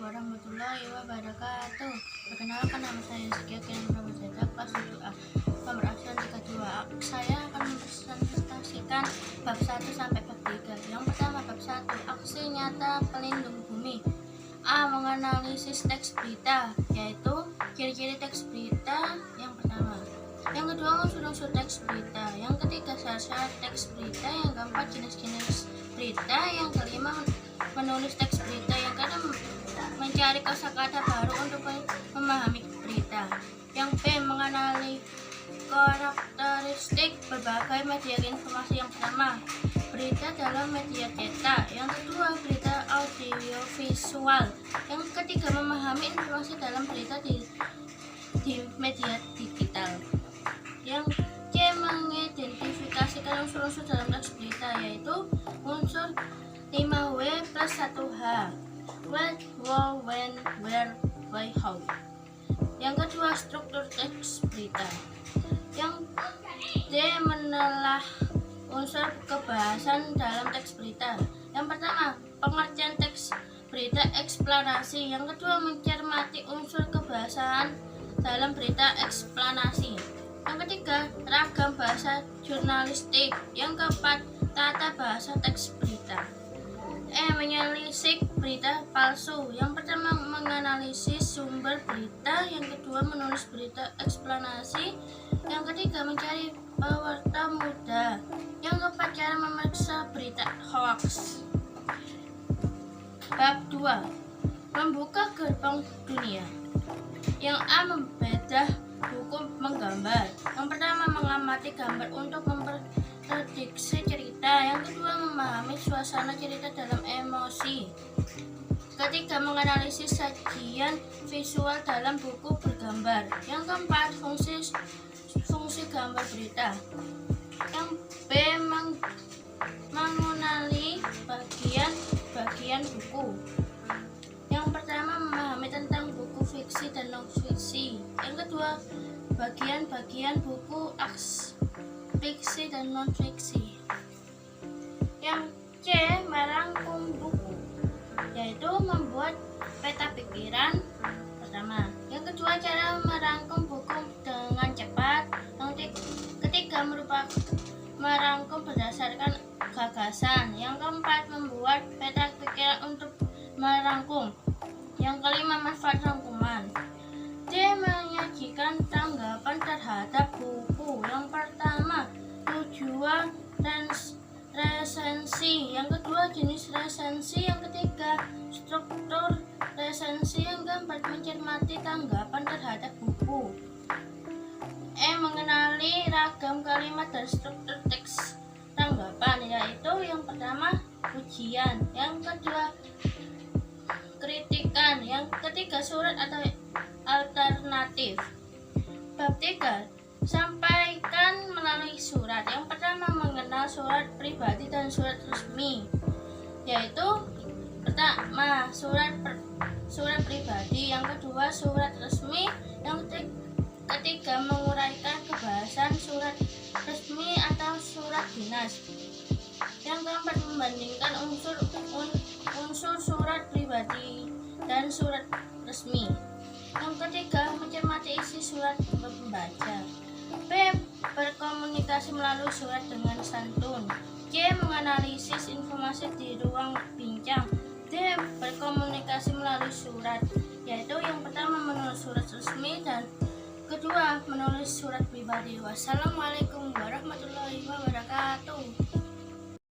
warahmatullahi wabarakatuh. Perkenalkan, nama saya Rizky Akian Pramajaya, kelas 7A, nomor absen 32. Saya akan mempresentasikan bab 1 sampai bab 3. Yang pertama, bab 1, aksi nyata pelindung bumi. A. Menganalisis teks berita, yaitu ciri-ciri teks berita yang pertama. Yang kedua, unsur-unsur teks berita. Yang ketiga, syarat-syarat teks berita. Yang keempat, jenis-jenis berita. Yang kelima, menulis teks berita. Yang keenam, mencari kosakata baru untuk memahami berita. Yang B, mengenali karakteristik berbagai media informasi. Yang pertama, berita dalam media cetak. Yang kedua, berita audiovisual. Yang ketiga, memahami informasi dalam berita di media digital. Yang C, mengidentifikasikan unsur-unsur dalam teks berita, yaitu unsur 5W plus 1H. What, who, when, where, why, how. Yang kedua, struktur teks berita. Yang D, menelah unsur kebahasan dalam teks berita. Yang pertama, pengertian teks berita eksplanasi. Yang kedua, mencermati unsur kebahasan dalam berita eksplanasi. Yang ketiga, ragam bahasa jurnalistik. Yang keempat, tata bahasa teks berita. Menelisik berita palsu. Yang pertama, menganalisis sumber berita. Yang kedua, menulis berita eksplanasi. Yang ketiga, mencari pewarta muda. Yang keempat, cara memeriksa berita hoax. Bab 2, membuka gerbang dunia. Yang A, membedah buku menggambar. Yang pertama, mengamati gambar untuk memprediksi cerita. Yang kedua, memahami suasana cerita dalam emosi. Ketiga, menganalisis sajian visual dalam buku bergambar. Yang keempat, fungsi gambar berita. Yang B, mengenali bagian-bagian buku. Yang pertama, memahami tentang buku fiksi dan non-fiksi. Yang kedua, bagian-bagian buku fiksi dan non-fiksi. Yang C, merangkum buku, yaitu membuat peta pikiran pertama. Yang kedua, cara merangkum buku dengan cepat. Yang ketiga, merupakan merangkum berdasarkan gagasan. Yang keempat, membuat peta pikiran untuk merangkum. Yang kelima, manfaat rangkuman. D, menyajikan tanggapan terhadap buku. Yang pertama, tujuan resensi. Yang kedua, jenis resensi. Yang ketiga, struktur resensi. Yang keempat, mencermati tanggapan terhadap buku. Mengenali ragam kalimat dan struktur teks tanggapan, yaitu yang pertama, pujian. Yang kedua, kritikan. Yang ketiga, surat atau alternatif. Bab 3, sampaikan melalui surat. Yang pertama, mengenal surat pribadi dan surat resmi, yaitu pertama, surat pribadi. Yang kedua, surat resmi. Yang ketiga, menguraikan kebahasan surat resmi atau surat dinas. Yang keempat, membandingkan unsur surat pribadi dan surat resmi. Yang ketiga, mencermati isi surat pembaca. B, berkomunikasi melalui surat dengan santun. C, menganalisis informasi di ruang bincang. D, berkomunikasi melalui surat, yaitu yang pertama, menulis surat resmi dan kedua, menulis surat pribadi. Wassalamualaikum warahmatullahi wabarakatuh.